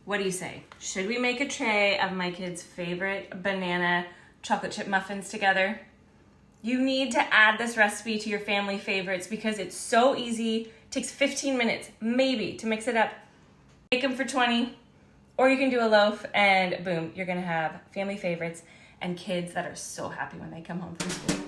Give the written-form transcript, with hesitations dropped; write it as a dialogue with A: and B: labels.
A: What do you say? Should we make a tray of my kids' favorite banana chocolate chip muffins together? You need to add this recipe to your family favorites because it's so easy. It takes 15 minutes, maybe, to mix it up. Make them for 20, or you can do a loaf and boom, you're gonna have family favorites and kids that are so happy when they come home from school.